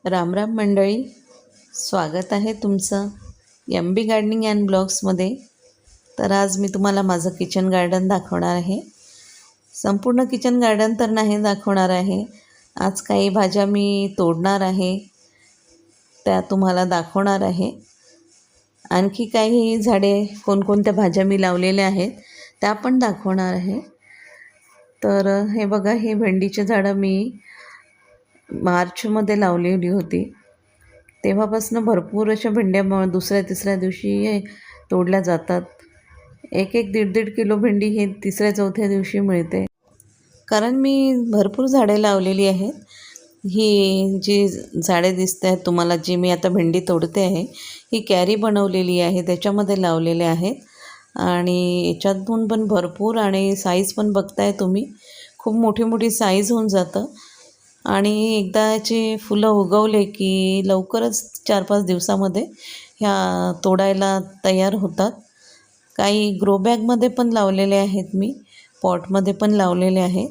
राम राम मंडळी, स्वागत आहे तुमचं एम बी गार्डनिंग अँड ब्लॉग्समध्ये. तर आज मी तुम्हाला माझं किचन गार्डन दाखवणार आहे. संपूर्ण किचन गार्डन तर नाही दाखवणार आहे. आज काही भाज्या मी तोडणार आहे, त्या तुम्हाला दाखवणार आहे. आणखी काही झाडे, कोणकोणत्या भाज्या मी लावलेल्या आहेत त्या पण दाखवणार आहे. तर हे बघा, ही भेंडीची झाडं मी मार्चमध्ये लावलेली होती. तेव्हापासून भरपूर अशा भेंड्या दुसऱ्या तिसऱ्या दिवशी तोडल्या जातात. एक एक दीड दीड किलो भेंडी ही तिसऱ्या चौथ्या दिवशी मिळते. कारण मी भरपूर झाडे लावलेली आहेत. ही जी झाडे दिसते आहेत तुम्हाला, जी मी आता भेंडी तोडते आहे, ही कॅरी बनवलेली आहे, त्याच्यामध्ये लावलेले आहेत. आणि याच्यातून पण भरपूर, आणि साईज पण बघताय तुम्ही, खूप मोठी मोठी साईज होऊन जातं. आणि एकदाचे फुलं उगवले की लवकरच 4-5 दिवसामध्ये ह्या तोडायला तयार होतात. काही ग्रो बॅगमध्ये पण लावलेले आहेत, मी पॉटमध्ये पण लावलेले आहेत.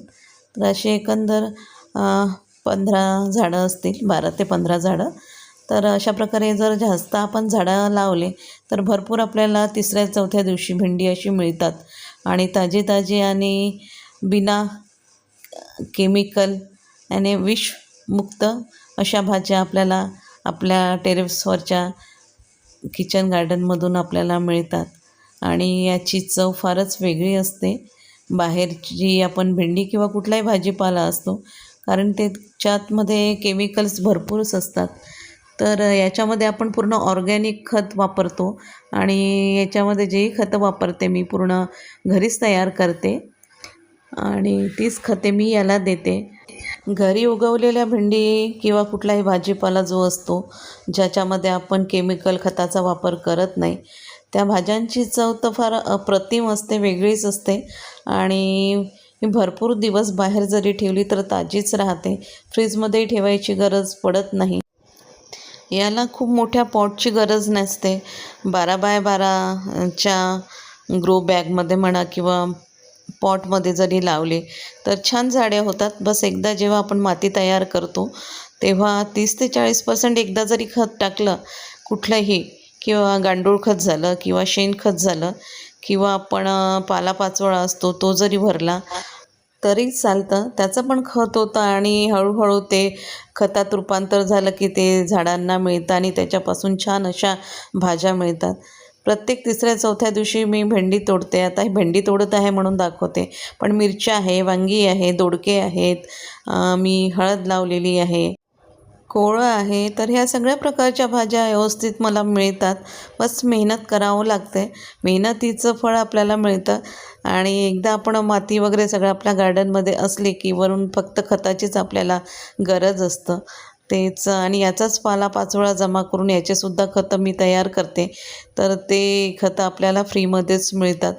तर असे एकंदर 15 झाडं असतील, 12 ते 15 झाडं. तर अशा प्रकारे जर जास्त आपण झाडं लावले तर भरपूर आपल्याला तिसऱ्या चौथ्या दिवशी भेंडी अशी मिळतात. आणि ताजी ताजी आणि बिना केमिकल आणि विषमुक्त अशा भाज्या आपल्याला आपल्या टेरेसवरच्या किचन गार्डनमधून आपल्याला मिळतात. आणि याची चव फारच वेगळी असते बाहेरची जी आपण भेंडी किंवा कुठलाही भाजीपाला असतो, कारण त्याच्यामध्ये केमिकल्स भरपूरच असतात. तर याच्यामध्ये आपण पूर्ण ऑर्गॅनिक खत वापरतो. आणि याच्यामध्ये जेही खतं वापरते मी पूर्ण घरीच तयार करते, आणि तीच खते मी याला देते. घरी उगवलेल्या भेंडी किंवा कुठलाही भाजीपाला जो असतो, ज्याच्यामध्ये आपण केमिकल खताचा वापर करत नाही, त्या भाज्यांची चव तर फार अप्रतिम असते, वेगळीच असते. आणि भरपूर दिवस बाहेर जरी ठेवली तर ताजीच राहते. फ्रीजमध्येही ठेवायची गरज पडत नाही. याला खूप मोठ्या पॉटची गरज नसते. 12x12च्या ग्रो बॅगमध्ये म्हणा किंवा पॉटमध्ये जरी लावले तर छान झाडे होतात. बस एकदा जेव्हा आपण माती तयार करतो तेव्हा 30 ते 40% एकदा जरी खत टाकलं कुठलंही, किंवा गांडूळ खत झालं किंवा शेणखत झालं, किंवा आपण पालापाचोळा असतो तो जरी भरला तरी चालतं. त्याचं पण खत होतं आणि हळूहळू ते खतात रूपांतर झालं की ते झाडांना मिळतं आणि त्याच्यापासून छान अशा भाज्या मिळतात. प्रत्येक तिसऱ्या चौथ्या दिवशी मी भेंडी तोडते. आता ही भेंडी तोडत आहे म्हणून दाखवते, पण मिरच्या आहे, वांगी आहे, दोडके आहेत, मी हळद लावलेली आहे, कोवळं आहे. तर ह्या सगळ्या प्रकारच्या भाज्या व्यवस्थित मला मिळतात. बस मेहनत करावं लागते, मेहनतीचं फळ आपल्याला मिळतं. आणि एकदा आपण माती वगैरे सगळं आपल्या गार्डनमध्ये असले की वरून फक्त खताचीच आपल्याला गरज असतं तेच. आणि याचाच पालापाचोळा जमा करून याचेसुद्धा खतं मी तयार करते. तर ते खतं आपल्याला फ्रीमध्येच मिळतात.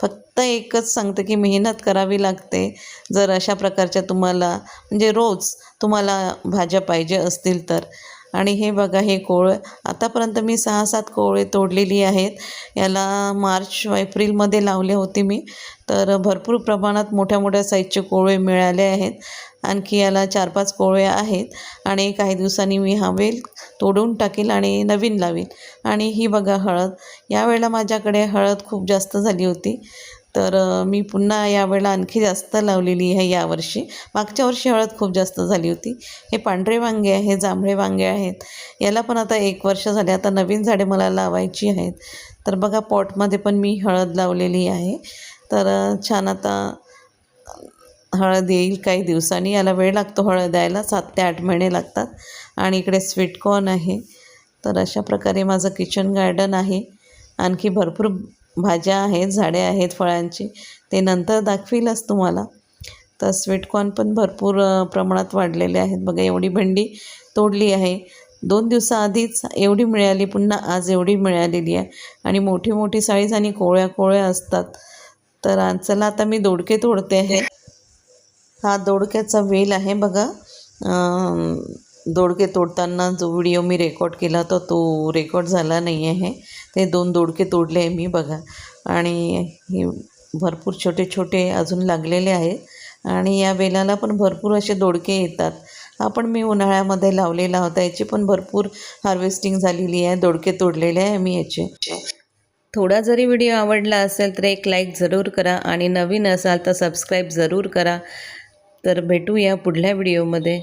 फक्त एकच सांगते की मेहनत करावी लागते. जर अशा प्रकारच्या तुम्हाला म्हणजे रोज तुम्हाला भाज्या पाहिजे असतील तर. आणि हे बघा, हे कोवळे आतापर्यंत मी 6-7 कोवळे तोडलेली आहेत. याला मार्च-एप्रिलमध्ये लावले होते मी. तर भरपूर प्रमाणात मोठ्या मोठ्या साईजचे कोवळे मिळाले आहेत. आणखी याला 4-5 कोवळे आहेत. आणि काही दिवसांनी मी हा वेल तोडून टाकेल आणि नवीन लावेल. आणि ही बघा हळद, यावेळेला माझ्याकडे हळद खूप जास्त झाली होती, तर मी पुन्हा यावेळेला आणखी जास्त लावलेली आहे यावर्षी. मागच्या वर्षी हळद खूप जास्त झाली होती. हे पांढरे वांगे आहे, जांभळे वांगे आहेत. याला पण आता 1 वर्ष झाले. आता नवीन झाडे मला लावायची आहेत. तर बघा, पॉटमध्ये पण मी हळद लावलेली आहे. तर छान आता हळद येईल काही दिवसांनी. याला वेळ लागतो हळद यायला, 7 ते 8 महिने लागतात. आणि इकडे स्वीटकॉर्न आहे. तर अशा प्रकारे माझं किचन गार्डन आहे. आणखी भरपूर भाज्या आहेत, झाडे आहेत फळांची, ते नंतर दाखवीलच तुम्हाला. तर स्वीटकॉर्न पण भरपूर प्रमाणात वाढलेले आहेत. बघा, एवढी भेंडी तोडली आहे. 2 दिवसाआधीच एवढी मिळाली, पुन्हा आज एवढी मिळालेली आहे. आणि मोठी मोठी साईज आणि कोवळ्या कोवळ्या असतात. तर चला आता मी दोडके तोडते आहे. हा दोडक्याचा वेल आहे बघा. दोडके तोडताना जो व्हिडिओ मी रेकॉर्ड केला होता तो रेकॉर्ड झाला नाही आहे. ते 2 दोडके तोडले आहे मी बघा. आणि हे भरपूर छोटे छोटे अजून लागलेले आहेत. आणि या वेलाला पण भरपूर असे दोडके येतात. हा पण मी उन्हाळ्यामध्ये लावलेला होता. याची पण भरपूर हार्वेस्टिंग झालेली आहे, दोडके तोडलेले आहे मी याचे. थोडा जरी व्हिडिओ आवडला असेल तर एक लाईक जरूर करा आणि नवीन असाल तर सबस्क्राईब जरूर करा. तर भेटूया पुढल्या व्हिडिओमध्ये.